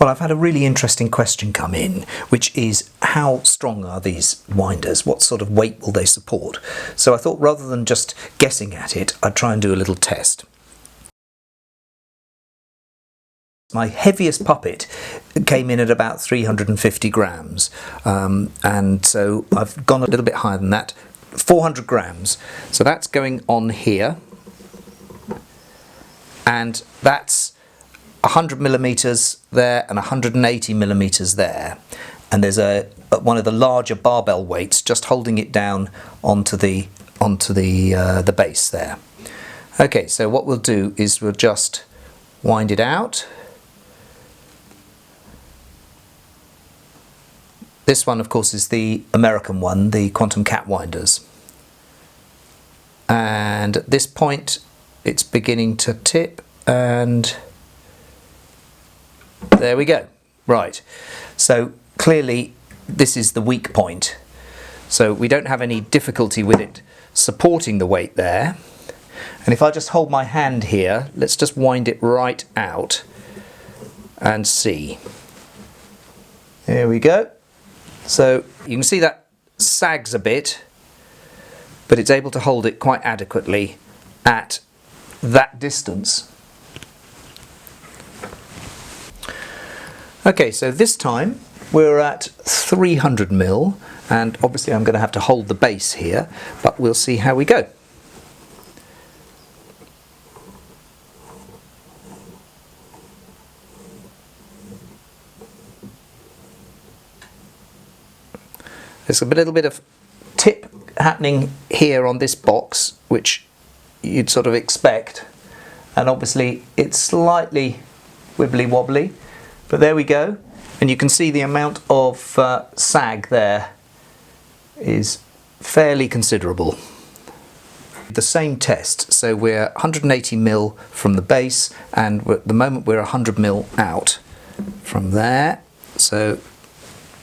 Well, I've had a really interesting question come in, which is how strong are these winders? What sort of weight will they support? So I thought rather than just guessing at it, I'd try and do a little test. My heaviest puppet came in at about 350 grams, and so I've gone a little bit higher than that, 400 grams. So that's going on here, and that's 100 millimeters there and 180 millimeters there, and there's one of the larger barbell weights just holding it down onto the base there. Okay, so what we'll do is we'll just wind it out. This one, of course, is the American one, the QuantumCat winders, and at this point it's beginning to tip, and there we go. Right, so clearly this is the weak point, so we don't have any difficulty with it supporting the weight there. And if I just hold my hand here, let's just wind it right out and see. There we go. So you can see that sags a bit, but it's able to hold it quite adequately at that distance. Okay, so this time we're at 300 mil, and obviously I'm going to have to hold the base here, but we'll see how we go. There's a little bit of tip happening here on this box, which you'd sort of expect, and obviously it's slightly wibbly wobbly. But there we go, and you can see the amount of sag there is fairly considerable. The same test, so we're 180 mil from the base, and at the moment we're 100 mil out from there. So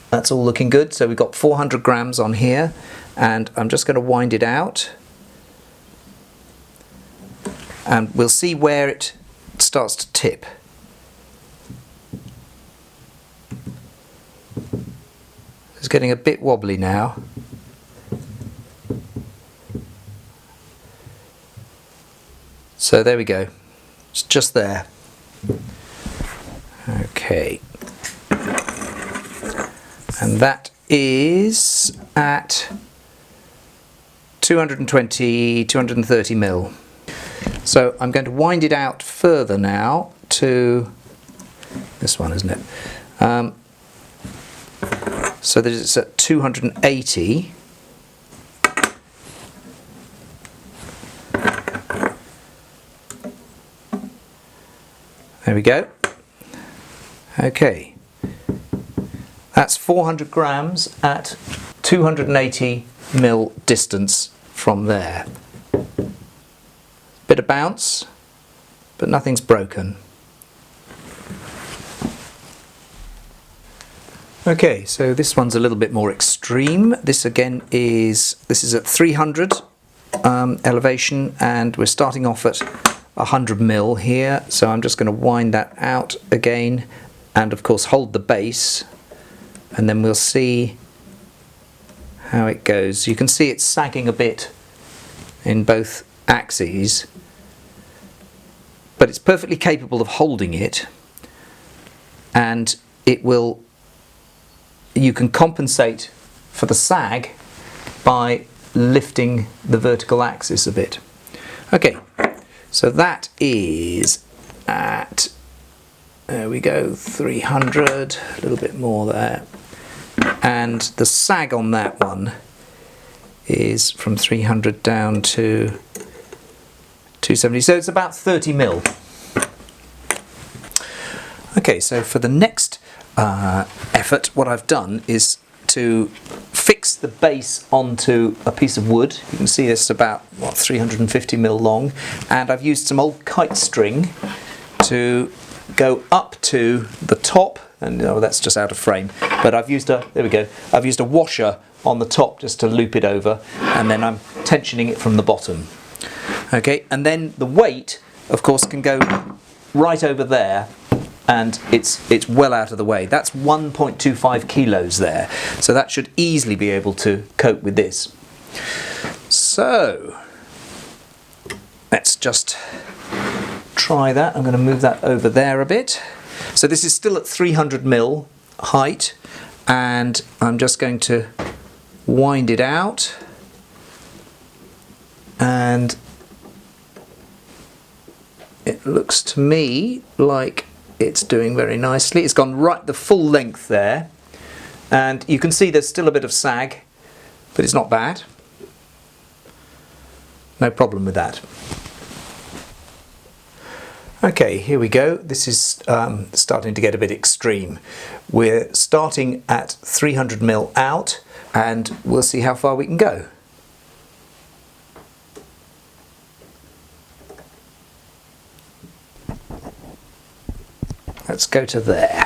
that's all looking good. So we've got 400 grams on here, and I'm just going to wind it out, and we'll see where it starts to tip. It's getting a bit wobbly now. So there we go. It's just there. Okay. And that is at 220, 230 mil. So I'm going to wind it out further now to this one, isn't it? So that it's at 280. There we go. Okay. That's 400 grams at 280 mil distance from there. Bit of bounce, but nothing's broken. Okay, so this one's a little bit more extreme. This again is at 300 elevation, and we're starting off at 100 mil here. So I'm just going to wind that out again, and of course hold the base, and then we'll see how it goes. You can see it's sagging a bit in both axes, but it's perfectly capable of holding it, and it will. You can compensate for the sag by lifting the vertical axis a bit. Okay, so that is at, there we go, 300, a little bit more there. And the sag on that one is from 300 down to 270, so it's about 30 mil. Okay, so for the next effort, what I've done is to fix the base onto a piece of wood. You can see it's about 350 mil long, and I've used some old kite string to go up to the top, and that's just out of frame, but I've used I've used a washer on the top just to loop it over, and then I'm tensioning it from the bottom. Okay, and then the weight of course can go right over there, and it's well out of the way. That's 1.25 kilos there, so that should easily be able to cope with this. So let's just try that. I'm going to move that over there a bit. So this is still at 300 mil height, and I'm just going to wind it out, and it looks to me like it's doing very nicely. It's gone right the full length there, and you can see there's still a bit of sag, but it's not bad. No problem with that. Okay, here we go. This is starting to get a bit extreme. We're starting at 300 mil out, and we'll see how far we can go. Let's go to there.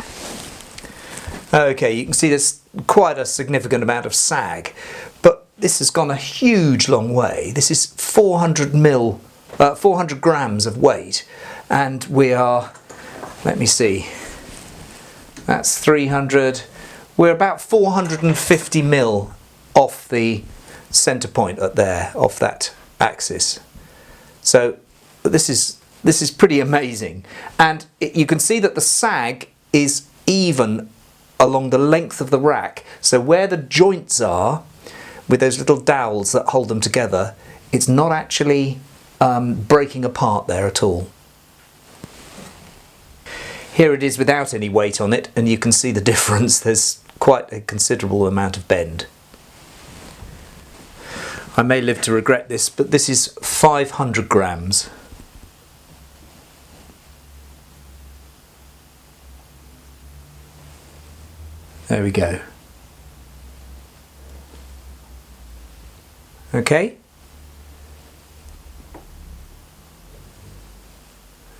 Okay, you can see there's quite a significant amount of sag, but this has gone a huge long way. This is 400 grams of weight, and we are, let me see, that's 300, we're about 450 mil off the center point up there, off that axis. So this is pretty amazing, and you can see that the sag is even along the length of the rack. So where the joints are, with those little dowels that hold them together, it's not actually breaking apart there at all. Here it is without any weight on it, and you can see the difference. There's quite a considerable amount of bend. I may live to regret this, but this is 500 grams. There we go. Okay.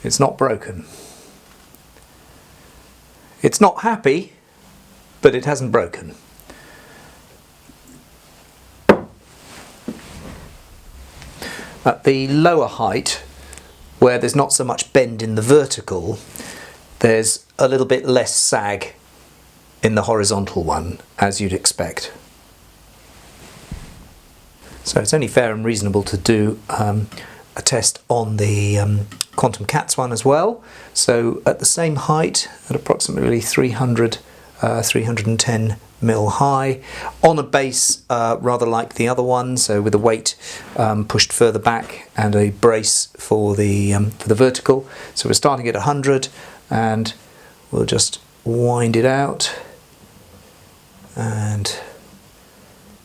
It's not broken. It's not happy, but it hasn't broken. At the lower height, where there's not so much bend in the vertical, there's a little bit less sag in the horizontal one, as you'd expect. So it's only fair and reasonable to do a test on the QuantumCat's one as well. So at the same height, at approximately 310 mil high, on a base rather like the other one, so with the weight pushed further back and a brace for the vertical. So we're starting at 100, and we'll just wind it out and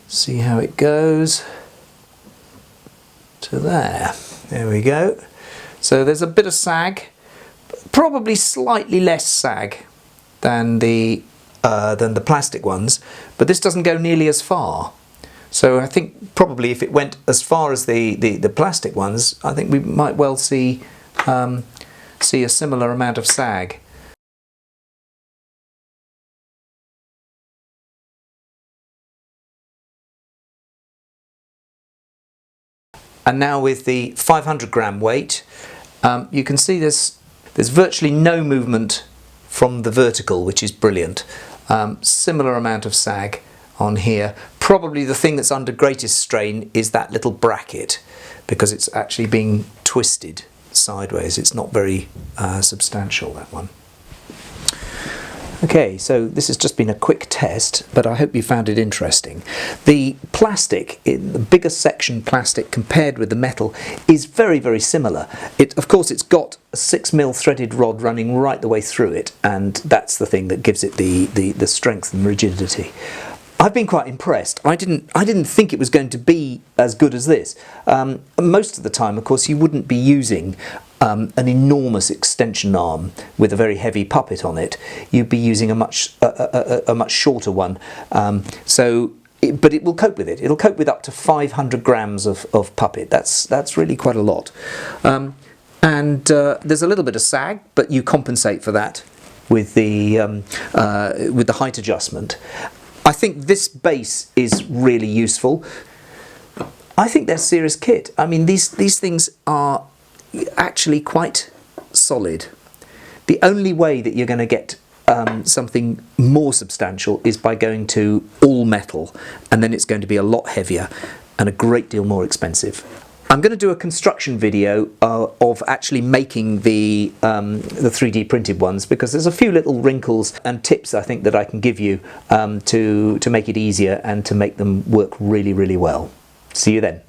see how it goes to there. There we go. So there's a bit of sag, probably slightly less sag than the plastic ones, but this doesn't go nearly as far. So I think probably if it went as far as the plastic ones, I think we might well see a similar amount of sag. And now with the 500 gram weight, you can see there's virtually no movement from the vertical, which is brilliant. Similar amount of sag on here. Probably the thing that's under greatest strain is that little bracket, because it's actually being twisted sideways. It's not very substantial, that one. Okay, so this has just been a quick test, but I hope you found it interesting. The plastic, the bigger section plastic compared with the metal, is very, very similar. Of course, it's got a 6mm threaded rod running right the way through it, and that's the thing that gives it the strength and rigidity. I've been quite impressed. I didn't think it was going to be as good as this. Most of the time, of course, you wouldn't be using an enormous extension arm with a very heavy puppet on it. You'd be using a much shorter one. But it will cope with it. It'll cope with up to 500 grams of puppet. That's really quite a lot. And there's a little bit of sag, but you compensate for that with the height adjustment. I think this base is really useful. I think they're serious kit. I mean, these things are actually quite solid. The only way that you're going to get something more substantial is by going to all metal, and then it's going to be a lot heavier and a great deal more expensive. I'm going to do a construction video of actually making the 3D printed ones, because there's a few little wrinkles and tips I think that I can give you to make it easier and to make them work really, really well. See you then.